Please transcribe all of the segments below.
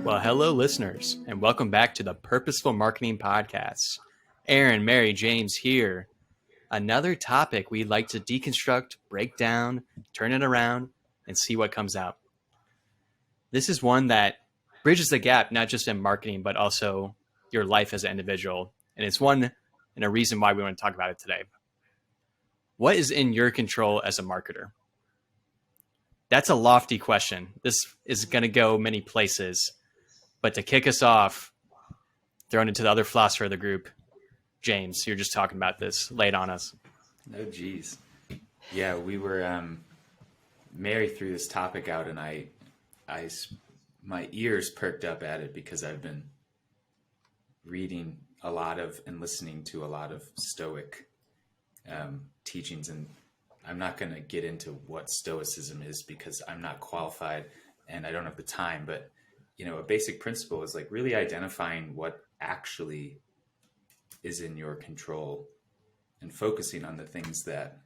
Well, hello, listeners, and welcome back to the Purposeful Marketing Podcast. Aaron, Mary, James here. Another topic we'd like to deconstruct, break down, turn it around, and see what comes out. This is one that bridges the gap, not just in marketing, but also your life as an individual. And it's one and a reason why we want to talk about it today. What is in your control as a marketer? That's a lofty question. This is going to go many places. But to kick us off, thrown into the other philosopher of the group, James, you're just talking about this. Lay it on us. Oh, geez. Yeah, we were, Mary threw this topic out and my ears perked up at it because I've been reading a lot of and listening to a lot of Stoic teachings. And I'm not going to get into what Stoicism is because I'm not qualified and I don't have the time, but a basic principle is like really identifying what actually is in your control and focusing on the things that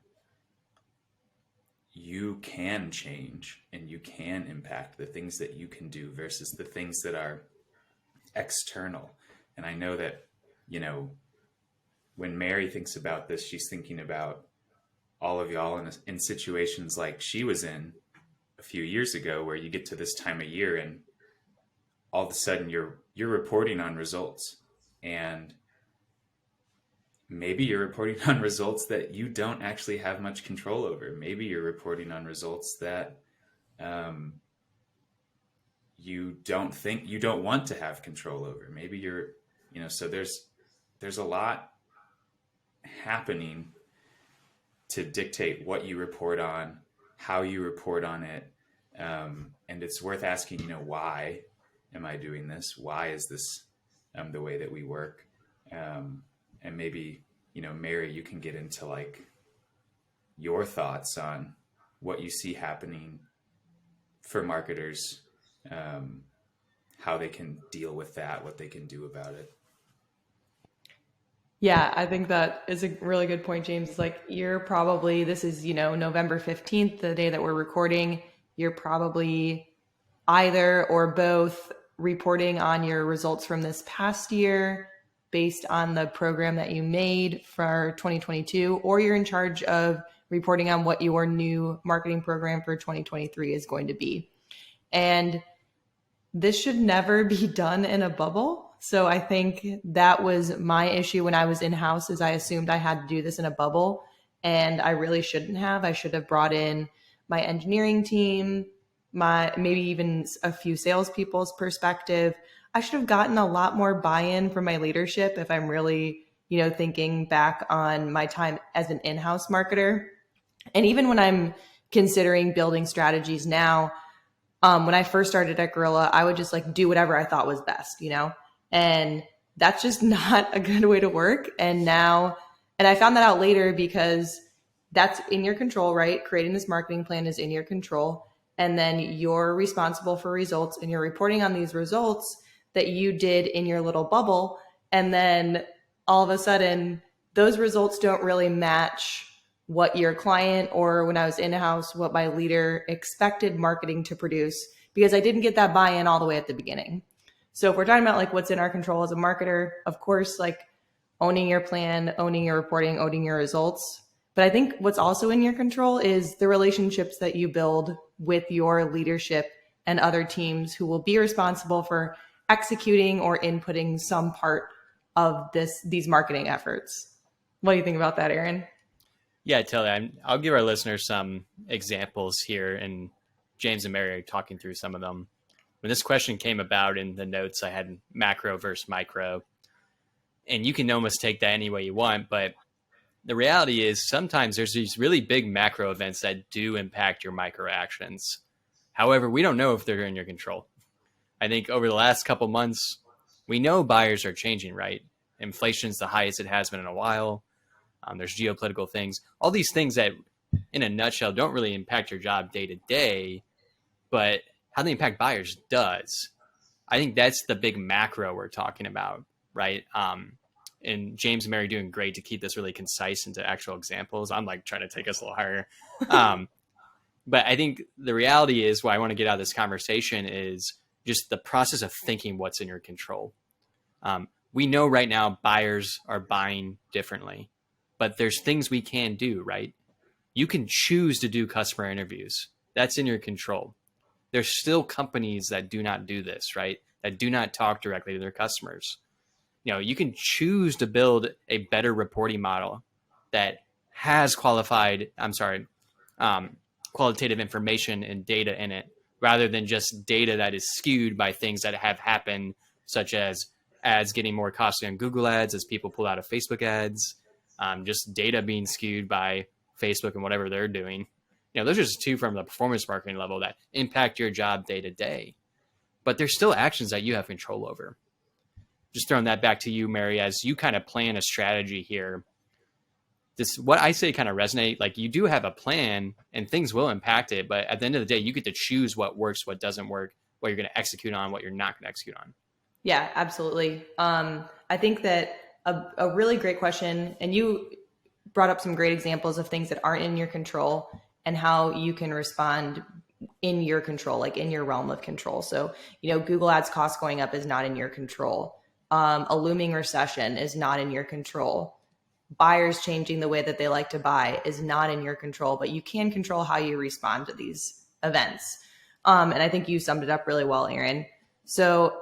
you can change and you can impact, the things that you can do versus the things that are external. And I know that, when Mary thinks about this, she's thinking about all of y'all in situations like she was in a few years ago, where you get to this time of year and all of a sudden you're reporting on results, and maybe you're reporting on results that you don't actually have much control over. Maybe you're reporting on results that you don't want to have control over. Maybe you're, so there's a lot happening to dictate what you report on, how you report on it. And it's worth asking, why am I doing this? Why is this the way that we work? And maybe, Mary, you can get into like your thoughts on what you see happening for marketers, how they can deal with that, what they can do about it. Yeah, I think that is a really good point, James. Like this is, November 15th, the day that we're recording. You're probably either or both reporting on your results from this past year based on the program that you made for 2022, or you're in charge of reporting on what your new marketing program for 2023 is going to be. And this should never be done in a bubble. So I think that was my issue when I was in-house, is I assumed I had to do this in a bubble, and I really shouldn't have. I should have brought in my engineering team, maybe even a few salespeople's perspective. I should have gotten a lot more buy-in from my leadership if I'm really, thinking back on my time as an in-house marketer. And even when I'm considering building strategies now, when I first started at Gorilla, I would just do whatever I thought was best, and that's just not a good way to work. And I found that out later, because that's in your control, right? Creating this marketing plan is in your control. And then you're responsible for results, and you're reporting on these results that you did in your little bubble. And then all of a sudden, those results don't really match what your client, or when I was in-house, what my leader expected marketing to produce, because I didn't get that buy-in all the way at the beginning. So if we're talking about what's in our control as a marketer, of course, owning your plan, owning your reporting, owning your results. But I think what's also in your control is the relationships that you build with your leadership and other teams who will be responsible for executing or inputting some part of these marketing efforts. What do you think about that, Aaron? Yeah, totally. I'll give our listeners some examples here, and James and Mary are talking through some of them. When this question came about in the notes, I had macro versus micro, and you can almost take that any way you want. But the reality is sometimes there's these really big macro events that do impact your micro actions. However, we don't know if they're in your control. I think over the last couple months, we know buyers are changing, right? Inflation's the highest it has been in a while. There's geopolitical things, all these things that in a nutshell don't really impact your job day to day, but how they impact buyers does. I think that's the big macro we're talking about, right? And James and Mary doing great to keep this really concise into actual examples. I'm trying to take us a little higher. But I think the reality is, what I want to get out of this conversation is just the process of thinking what's in your control. We know right now buyers are buying differently, but there's things we can do, right? You can choose to do customer interviews. That's in your control. There's still companies that do not do this, right? That do not talk directly to their customers. You can choose to build a better reporting model that has qualitative information and data in it, rather than just data that is skewed by things that have happened, such as ads getting more costly on Google ads as people pull out of Facebook ads, just data being skewed by Facebook and whatever they're doing. Those are just two from the performance marketing level that impact your job day to day. But there's still actions that you have control over. Just throwing that back to you, Mary, as you kind of plan a strategy here. What I say kind of resonate, like you do have a plan and things will impact it, but at the end of the day, you get to choose what works, what doesn't work, what you're going to execute on, what you're not going to execute on. Yeah, absolutely. I think that a really great question, and you brought up some great examples of things that aren't in your control and how you can respond in your control, like in your realm of control. So, Google Ads cost going up is not in your control. A looming recession is not in your control. Buyers changing the way that they like to buy is not in your control, but you can control how you respond to these events. And I think you summed it up really well, Aaron. So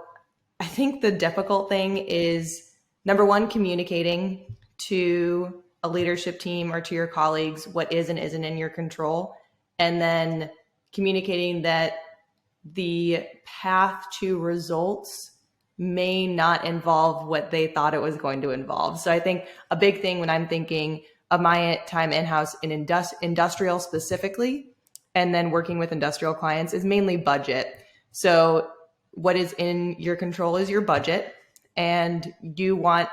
I think the difficult thing is, number one, communicating to a leadership team or to your colleagues what is and isn't in your control. And then communicating that the path to results may not involve what they thought it was going to involve. So I think a big thing when I'm thinking of my time in-house in industrial specifically, and then working with industrial clients, is mainly budget. So what is in your control is your budget, and you want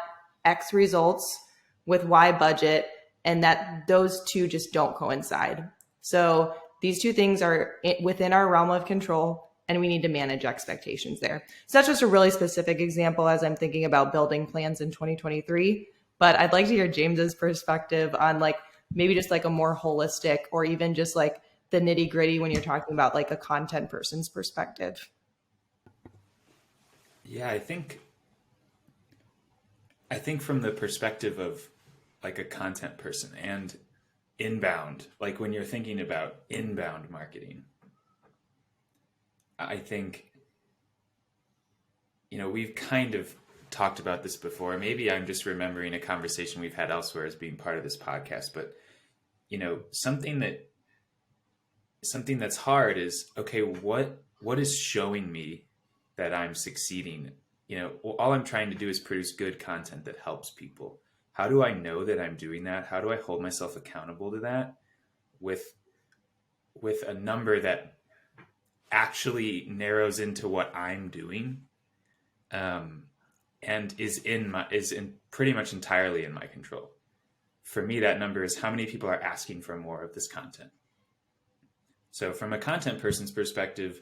X results with Y budget, and that those two just don't coincide. So these two things are within our realm of control, and we need to manage expectations there. So that's just a really specific example as I'm thinking about building plans in 2023. But I'd like to hear James's perspective on maybe just a more holistic, or even just the nitty gritty when you're talking about a content person's perspective. Yeah, I think from the perspective of a content person and inbound, when you're thinking about inbound marketing, I think, we've kind of talked about this before. Maybe I'm just remembering a conversation we've had elsewhere as being part of this podcast, but something that's hard is, okay, what is showing me that I'm succeeding? All I'm trying to do is produce good content that helps people. How do I know that I'm doing that? How do I hold myself accountable to that with a number that actually narrows into what I'm doing, and is pretty much entirely in my control? For me, that number is how many people are asking for more of this content. So from a content person's perspective,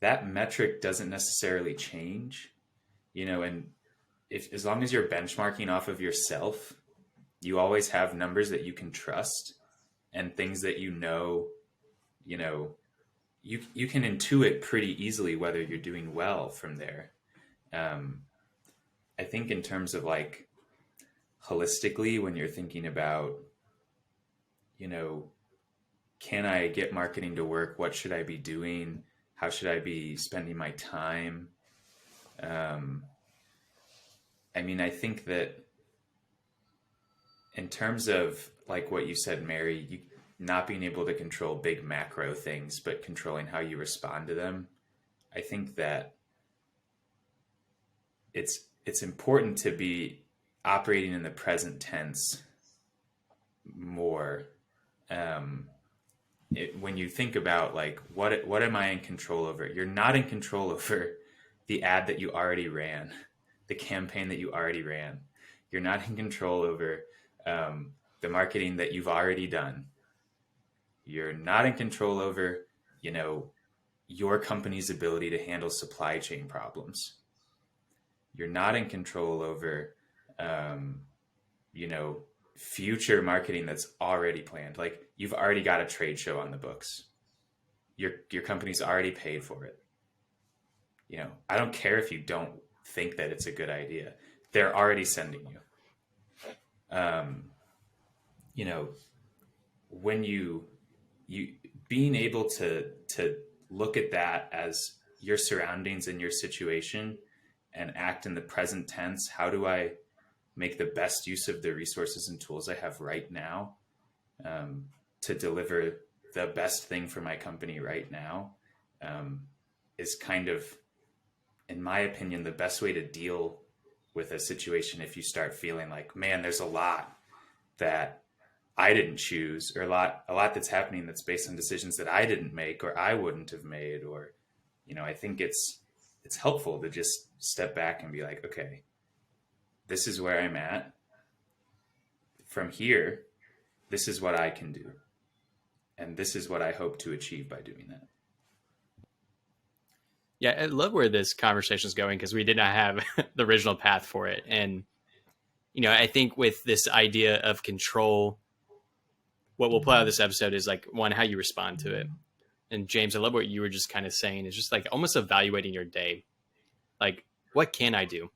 that metric doesn't necessarily change, and as long as you're benchmarking off of yourself, you always have numbers that you can trust and things that you can intuit pretty easily whether you're doing well from there. I think in terms of holistically, when you're thinking about, can I get marketing to work? What should I be doing? How should I be spending my time? I think that in terms of what you said, Mary, not being able to control big macro things, but controlling how you respond to them, I think that it's important to be operating in the present tense more. When you think about what am I in control over? You're not in control over the ad that you already ran, the campaign that you already ran. You're not in control over the marketing that you've already done. You're not in control over, your company's ability to handle supply chain problems. You're not in control over, future marketing that's already planned. You've already got a trade show on the books. Your company's already paid for it. I don't care if you don't think that it's a good idea. They're already sending you. When you being able to look at that as your surroundings and your situation and act in the present tense. How do I make the best use of the resources and tools I have right now to deliver the best thing for my company right now is kind of, in my opinion, the best way to deal with a situation if you start feeling like, man, there's a lot that I didn't choose, or a lot that's happening that's based on decisions that I didn't make or I wouldn't have made. Or, I think it's helpful to just step back and be like, okay, this is where I'm at. From here, this is what I can do. And this is what I hope to achieve by doing that. Yeah, I love where this conversation is going because we did not have the original path for it. And, I think with this idea of control, what we'll pull out of this episode is like, one, how you respond to it. And James, I love what you were just kind of saying. It's just like almost evaluating your day. Like, what can I do?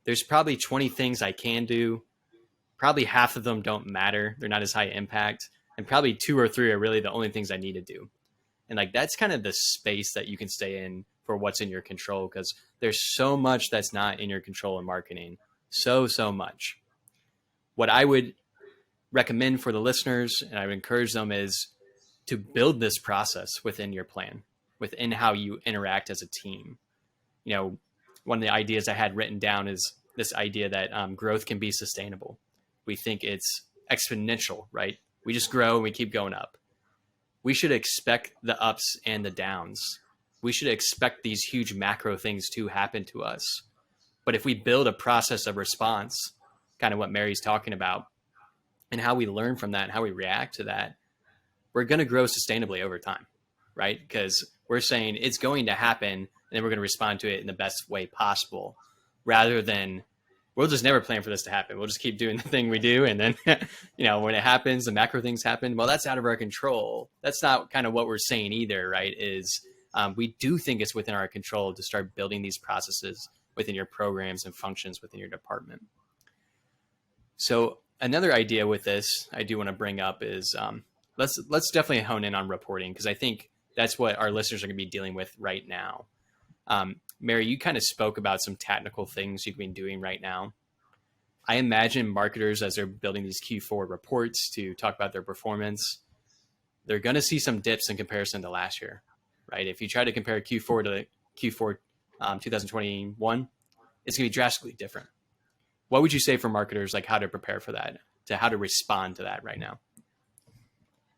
There's probably 20 things I can do. Probably half of them don't matter. They're not as high impact. And probably 2 or 3 are really the only things I need to do. And like, that's kind of the space that you can stay in for what's in your control, because there's so much that's not in your control in marketing. So much. What I would recommend for the listeners, and I would encourage them, is to build this process within your plan, within how you interact as a team. One of the ideas I had written down is this idea that growth can be sustainable. We think it's exponential, right? We just grow and we keep going up. We should expect the ups and the downs. We should expect these huge macro things to happen to us. But if we build a process of response, kind of what Mary's talking about, and how we learn from that and how we react to that, we're going to grow sustainably over time, right? Because we're saying it's going to happen, and then we're going to respond to it in the best way possible, rather than we'll just never plan for this to happen. We'll just keep doing the thing we do. And then, when it happens, the macro things happen. Well, that's out of our control. That's not kind of what we're saying either, right? Is we do think it's within our control to start building these processes within your programs and functions within your department. So another idea with this I do want to bring up is let's definitely hone in on reporting, because I think that's what our listeners are going to be dealing with right now. Mary, you kind of spoke about some technical things you've been doing right now. I imagine marketers, as they're building these Q4 reports to talk about their performance, they're going to see some dips in comparison to last year, right? If you try to compare Q4 to Q4 2021, it's going to be drastically different. What would you say for marketers, like how to prepare for that, to how to respond to that right now?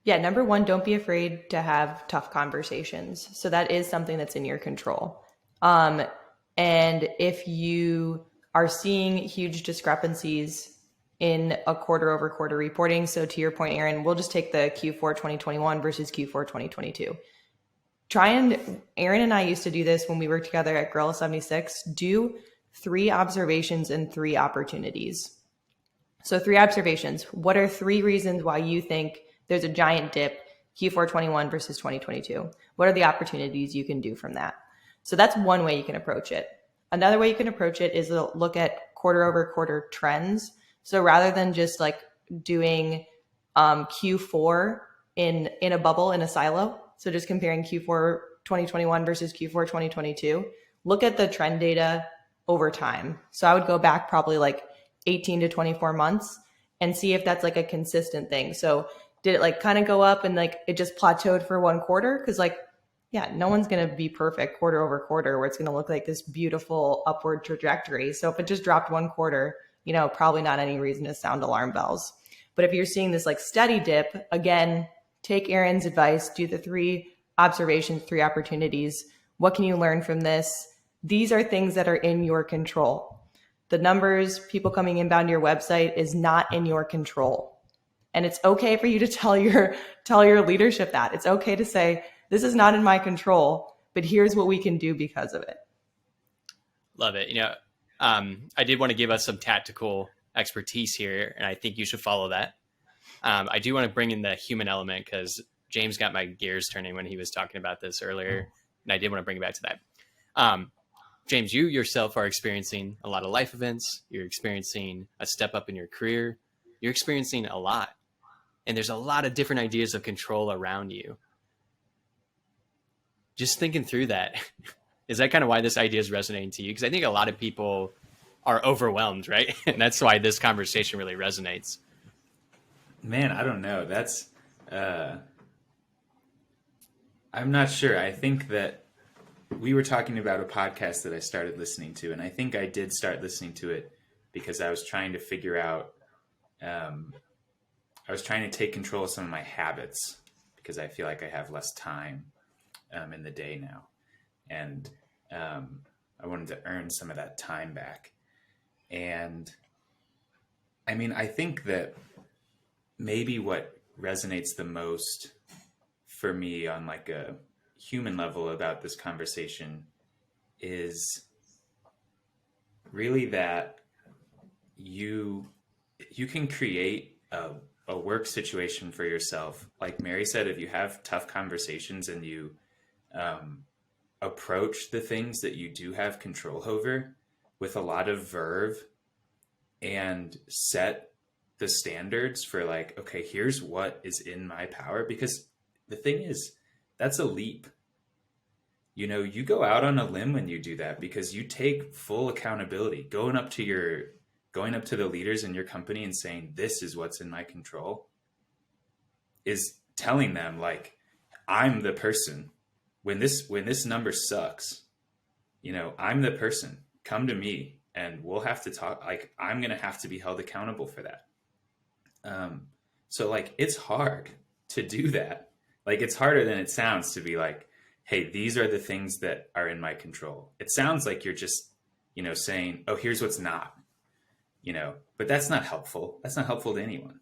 Yeah, number one, don't be afraid to have tough conversations. So that is something that's in your control. And if you are seeing huge discrepancies in a quarter over quarter reporting, so to your point, Aaron, we'll just take the Q4 2021 versus Q4 2022. Aaron and I used to do this when we worked together at Gorilla 76, do 3 observations and 3 opportunities. So 3 observations. What are 3 reasons why you think there's a giant dip Q4 21 versus 2022? What are the opportunities you can do from that? So that's one way you can approach it. Another way you can approach it is to look at quarter over quarter trends. So rather than just like doing Q4 in a bubble, in a silo, so just comparing Q4 2021 versus Q4 2022, look at the trend data over time. So I would go back probably like 18 to 24 months and see if that's like a consistent thing. So did it like kind of go up and like it just plateaued for one quarter? Because like, yeah, no one's going to be perfect quarter over quarter where it's going to look like this beautiful upward trajectory. So if it just dropped one quarter, probably not any reason to sound alarm bells. But if you're seeing this like steady dip, again, take Aaron's advice, do the 3 observations, 3 opportunities. What can you learn from this? These are things that are in your control. The numbers, people coming inbound to your website is not in your control. And it's okay for you to tell your leadership that. It's okay to say, this is not in my control, but here's what we can do because of it. Love it. I did want to give us some tactical expertise here, and I think you should follow that. I do want to bring in the human element because James got my gears turning when he was talking about this earlier, and I did want to bring it back to that. James, you yourself are experiencing a lot of life events. You're experiencing a step up in your career. You're experiencing a lot. And there's a lot of different ideas of control around you. Just thinking through that, is that kind of why this idea is resonating to you? Because I think a lot of people are overwhelmed, right? And that's why this conversation really resonates. Man, I don't know. That's, I'm not sure. I think that we were talking about a podcast that I started listening to, and I think I did start listening to it because I was trying to figure out, I was trying to take control of some of my habits because I feel like I have less time in the day now. And I wanted to earn some of that time back. And I mean, I think that maybe what resonates the most for me on like a human level about this conversation is really that you can create a work situation for yourself. Like Mary said, if you have tough conversations and you approach the things that you do have control over with a lot of verve and set the standards for like, okay, here's what is in my power. Because the thing is, that's a leap. You know, you go out on a limb when you do that because you take full accountability, going up to the leaders in your company and saying, this is what's in my control, is telling them like, I'm the person when this number sucks, you know, I'm the person, come to me and we'll have to talk. Like, I'm going to have to be held accountable for that. So like, it's hard to do that. Like, it's harder than it sounds to be like, hey, these are the things that are in my control. It sounds like you're just, you know, saying, oh, here's what's not, you know, but that's not helpful. That's not helpful to anyone.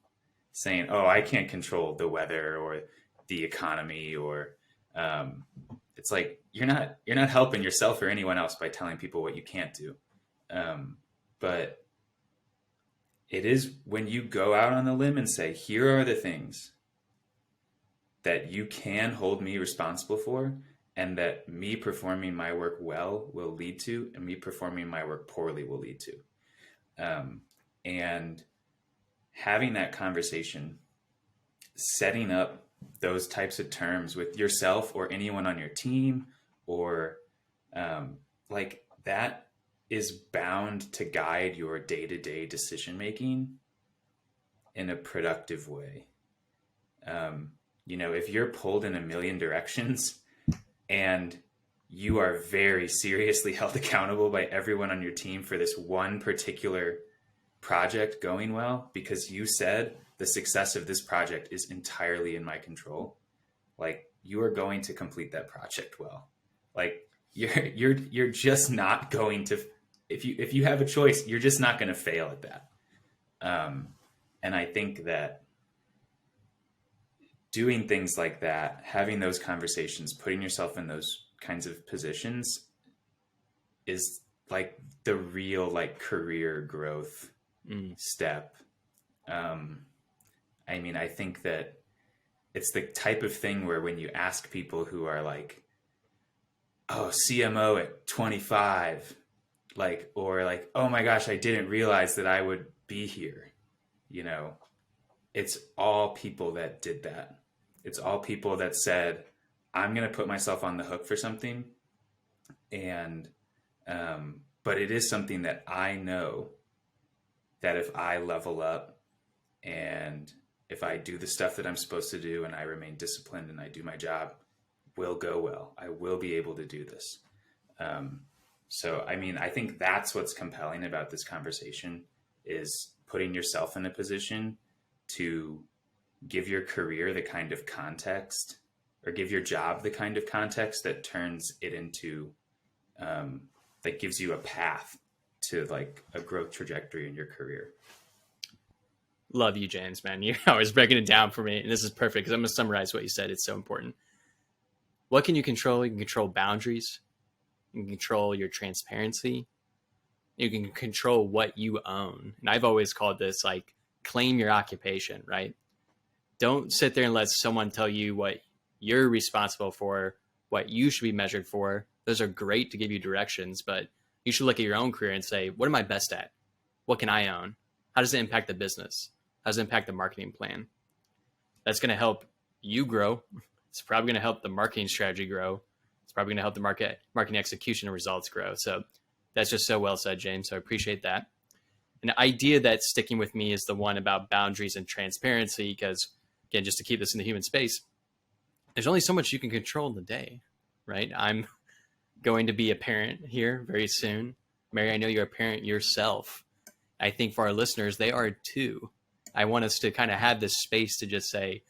Saying, oh, I can't control the weather or the economy, or it's like, you're not helping yourself or anyone else by telling people what you can't do. But it is when you go out on the limb and say, here are the things that you can hold me responsible for, and that me performing my work well will lead to, and me performing my work poorly will lead to. And having that conversation, setting up those types of terms with yourself or anyone on your team, or like that is bound to guide your day-to-day decision-making in a productive way. You know, if you're pulled in a million directions and you are very seriously held accountable by everyone on your team for this one particular project going well, because you said the success of this project is entirely in my control, like, you are going to complete that project well. Like, you're just not going to, if you have a choice, you're just not going to fail at that. And I think that doing things like that, having those conversations, putting yourself in those kinds of positions is like the real like career growth step. I mean, I think that it's the type of thing where when you ask people who are like, oh, CMO at 25, like, or like, oh my gosh, I didn't realize that I would be here. You know, it's all people that did that. It's all people that said, I'm going to put myself on the hook for something. And, but it is something that I know that if I level up and if I do the stuff that I'm supposed to do and I remain disciplined and I do my job, will go well. I will be able to do this. So, I mean, I think that's what's compelling about this conversation, is putting yourself in a position to give your career the kind of context, or give your job the kind of context that turns it into, that gives you a path to like a growth trajectory in your career. Love you, James, man. You're always breaking it down for me. And this is perfect because I'm going to summarize what you said. It's so important. What can you control? You can control boundaries. You can control your transparency. You can control what you own. And I've always called this like, claim your occupation, right? Don't sit there and let someone tell you what you're responsible for, what you should be measured for. Those are great to give you directions, but you should look at your own career and say, what am I best at? What can I own? How does it impact the business? How does it impact the marketing plan? That's going to help you grow. It's probably going to help the marketing strategy grow. It's probably going to help the marketing execution and results grow. So that's just so well said, James. So I appreciate that. An idea that's sticking with me is the one about boundaries and transparency, because again, just to keep this in the human space, there's only so much you can control in the day, right? I'm going to be a parent here very soon. Mary, I know you're a parent yourself. I think for our listeners, they are too. I want us to kind of have this space to just say,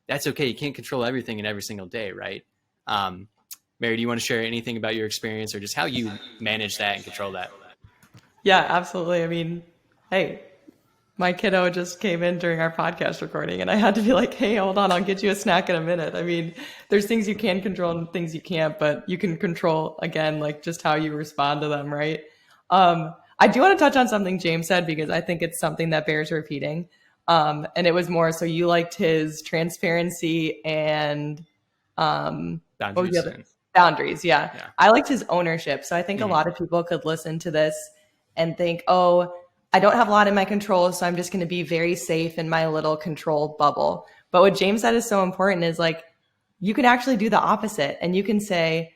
that's okay. You can't control everything in every single day, right? Mary, do you want to share anything about your experience or just how you manage that and control that? Yeah, absolutely. I mean, hey, my kiddo just came in during our podcast recording and I had to be like, hey, hold on, I'll get you a snack in a minute. I mean, there's things you can control and things you can't, but you can control, again, like just how you respond to them, right? I do want to touch on something James said because I think it's something that bears repeating. And it was more, so you liked his transparency and Boundaries. Boundaries, yeah. I liked his ownership. So I think a lot of people could listen to this and think, oh, I don't have a lot in my control, so I'm just going to be very safe in my little control bubble. But what James said is so important is like, you can actually do the opposite and you can say,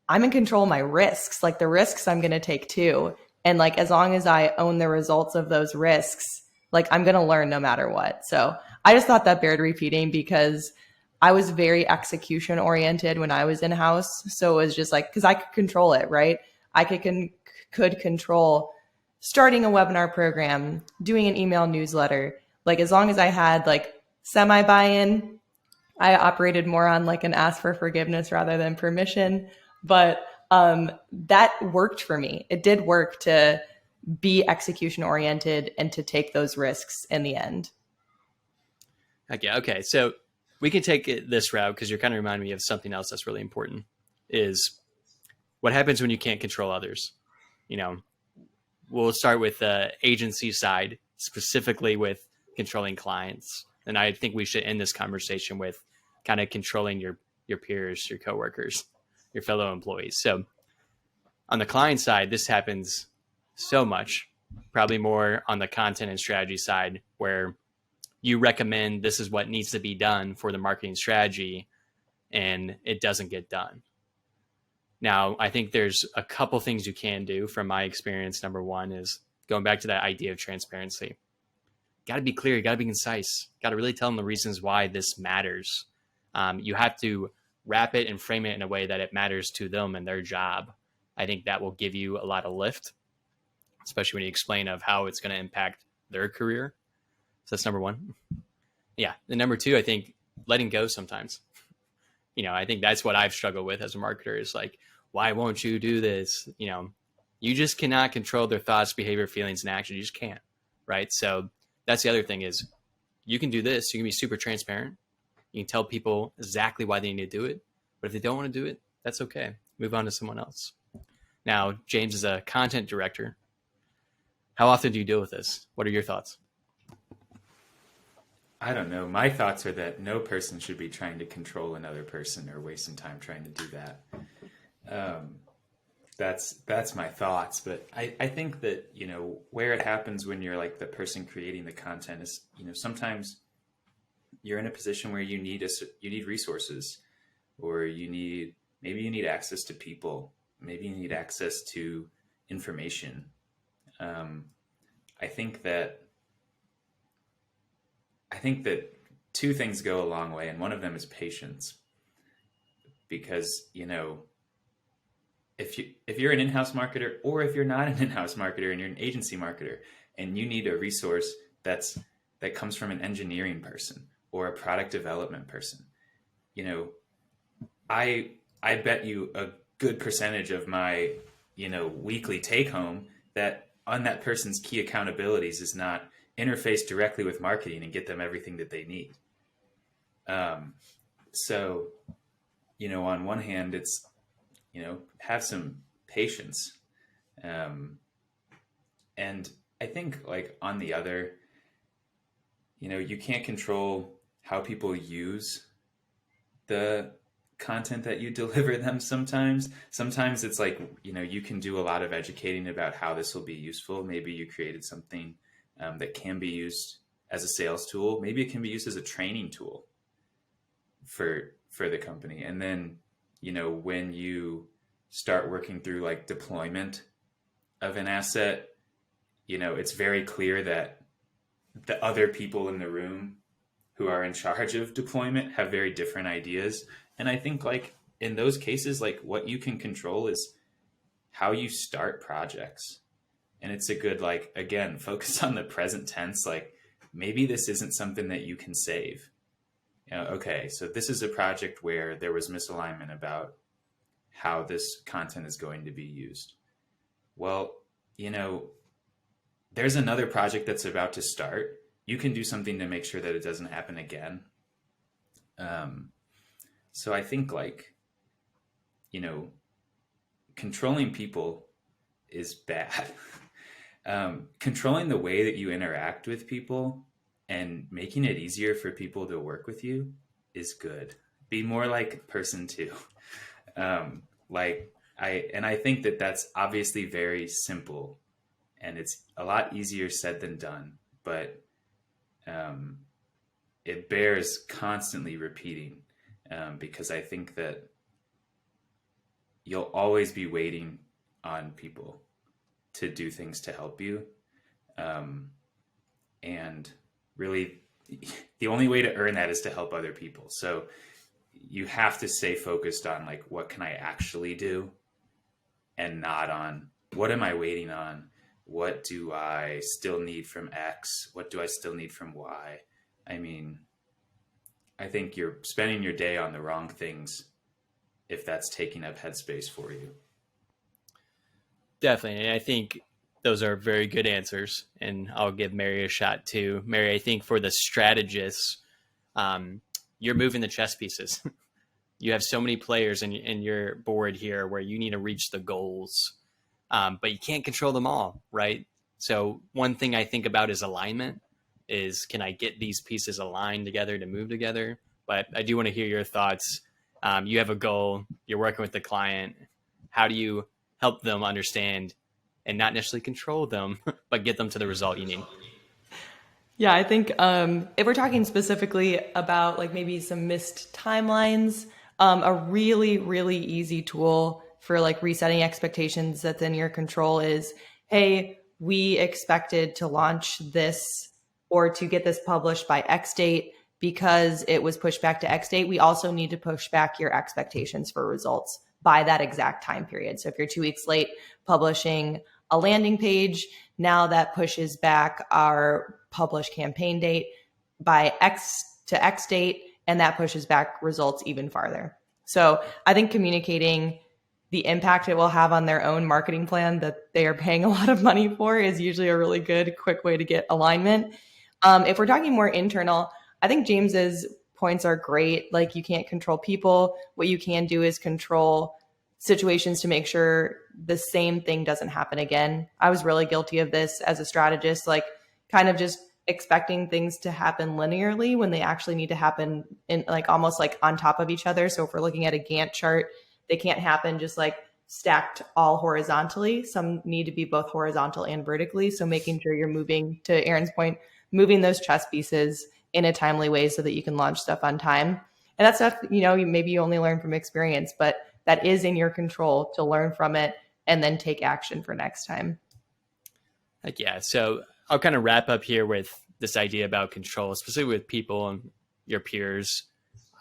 I'm in control of my risks, like the risks I'm going to take too. And like, as long as I own the results of those risks, like I'm going to learn no matter what. So I just thought that bared repeating because I was very execution oriented when I was in house. So it was just like, because I could control it, right? I could control starting a webinar program, doing an email newsletter. Like as long as I had like semi buy-in, I operated more on like an ask for forgiveness rather than permission. But that worked for me. It did work to be execution oriented and to take those risks in the end. Okay. So we can take this route because you're kind of reminding me of something else that's really important is what happens when you can't control others. You know, we'll start with the agency side, specifically with controlling clients. And I think we should end this conversation with kind of controlling your peers, your coworkers, your fellow employees. So on the client side, this happens so much, probably more on the content and strategy side, where you recommend this is what needs to be done for the marketing strategy and it doesn't get done. Now, I think there's a couple things you can do from my experience. Number one is going back to that idea of transparency. Got to be clear. You got to be concise. Got to really tell them the reasons why this matters. You have to wrap it and frame it in a way that it matters to them and their job. I think that will give you a lot of lift, especially when you explain of how it's going to impact their career. So that's number one. Yeah. And number two, I think letting go sometimes. You know, I think that's what I've struggled with as a marketer is like, why won't you do this? You know, you just cannot control their thoughts, behavior, feelings, and action. You just can't. Right. So that's the other thing is you can do this. You can be super transparent. You can tell people exactly why they need to do it. But if they don't want to do it, that's okay. Move on to someone else. Now, James is a content director. How often do you deal with this? What are your thoughts? I don't know. My thoughts are that no person should be trying to control another person or wasting time trying to do that. That's my thoughts. But I think that, you know, where it happens when you're like the person creating the content is, you know, sometimes you're in a position where you need resources, or maybe you need access to people. Maybe you need access to information. I think that two things go a long way, and one of them is patience. Because, you know, if you're an in-house marketer, or if you're not an in-house marketer and you're an agency marketer, and you need a resource that comes from an engineering person or a product development person, you know, I bet you a good percentage of my, you know, weekly take home that on that person's key accountabilities is not interface directly with marketing and get them everything that they need. So, you know, on one hand, it's, you know, have some patience. And I think like on the other, you know, you can't control how people use the content that you deliver them sometimes. Sometimes it's like, you can do a lot of educating about how this will be useful. Maybe you created something that can be used as a sales tool. Maybe it can be used as a training tool for the company. And then, when you start working through like deployment of an asset, it's very clear that the other people in the room who are in charge of deployment have very different ideas. And I think like in those cases, like what you can control is how you start projects. And it's a good, like, again, focus on the present tense. Like maybe this isn't something that you can save. Okay, so this is a project where there was misalignment about how this content is going to be used. Well, there's another project that's about to start. You can do something to make sure that it doesn't happen again. So I think like, controlling people is bad. Controlling the way that you interact with people and making it easier for people to work with you is good. Be more like person two. I think that that's obviously very simple and it's a lot easier said than done, but it bears constantly repeating because I think that you'll always be waiting on people to do things to help you. And really the only way to earn that is to help other people. So you have to stay focused on like, what can I actually do? And not on what am I waiting on? What do I still need from X? What do I still need from Y? I mean, I think you're spending your day on the wrong things if that's taking up headspace for you. Definitely. And I think those are very good answers. And I'll give Mary a shot too. Mary, I think for the strategists, you're moving the chess pieces. You have so many players in your board here where you need to reach the goals, but you can't control them all, right? So one thing I think about is alignment is, can I get these pieces aligned together to move together? But I do want to hear your thoughts. You have a goal, you're working with the client. How do you help them understand and not necessarily control them, but get them to the result you need? Yeah, I think if we're talking specifically about like maybe some missed timelines, a really, really easy tool for like resetting expectations that's in your control is, hey, we expected to launch this or to get this published by X date. Because it was pushed back to X date, we also need to push back your expectations for results by that exact time period. So if you're 2 weeks late publishing a landing page, now that pushes back our published campaign date by X to X date, and that pushes back results even farther. So I think communicating the impact it will have on their own marketing plan that they are paying a lot of money for is usually a really good, quick way to get alignment. If we're talking more internal, I think James's points are great. Like, you can't control people. What you can do is control situations to make sure the same thing doesn't happen again. I was really guilty of this as a strategist, like kind of just expecting things to happen linearly when they actually need to happen in like almost like on top of each other. So if we're looking at a Gantt chart, they can't happen just like stacked all horizontally. Some need to be both horizontal and vertically. So making sure you're moving, to Aaron's point, moving those chess pieces in a timely way so that you can launch stuff on time. And that stuff, maybe you only learn from experience, but that is in your control to learn from it and then take action for next time. Like, yeah. So I'll kind of wrap up here with this idea about control, specifically with people and your peers.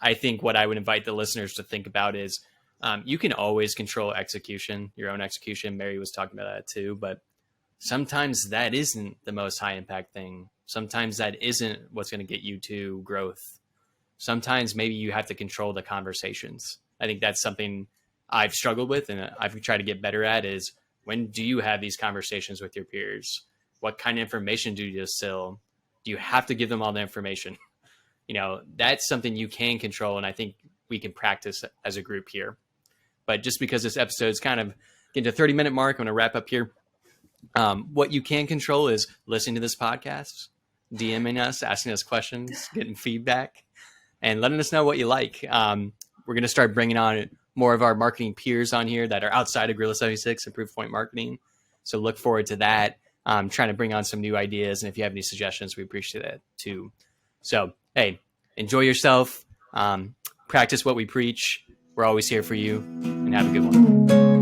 I think what I would invite the listeners to think about is you can always control execution, your own execution. Mary was talking about that too, but sometimes that isn't the most high impact thing. Sometimes that isn't what's going to get you to growth. Sometimes maybe you have to control the conversations. I think that's something I've struggled with and I've tried to get better at is, when do you have these conversations with your peers? What kind of information do you distill? Do you have to give them all the information? That's something you can control. And I think we can practice as a group here. But just because this episode is kind of getting to 30-minute mark, I'm going to wrap up here. What you can control is listening to this podcast, DMing us, asking us questions, getting feedback, and letting us know what you like. we're going to start bringing on more of our marketing peers on here that are outside of Gorilla 76 and Proof Point Marketing. So look forward to that. Trying to bring on some new ideas. And if you have any suggestions, we appreciate that too. So, hey, enjoy yourself. Practice what we preach. We're always here for you, and have a good one.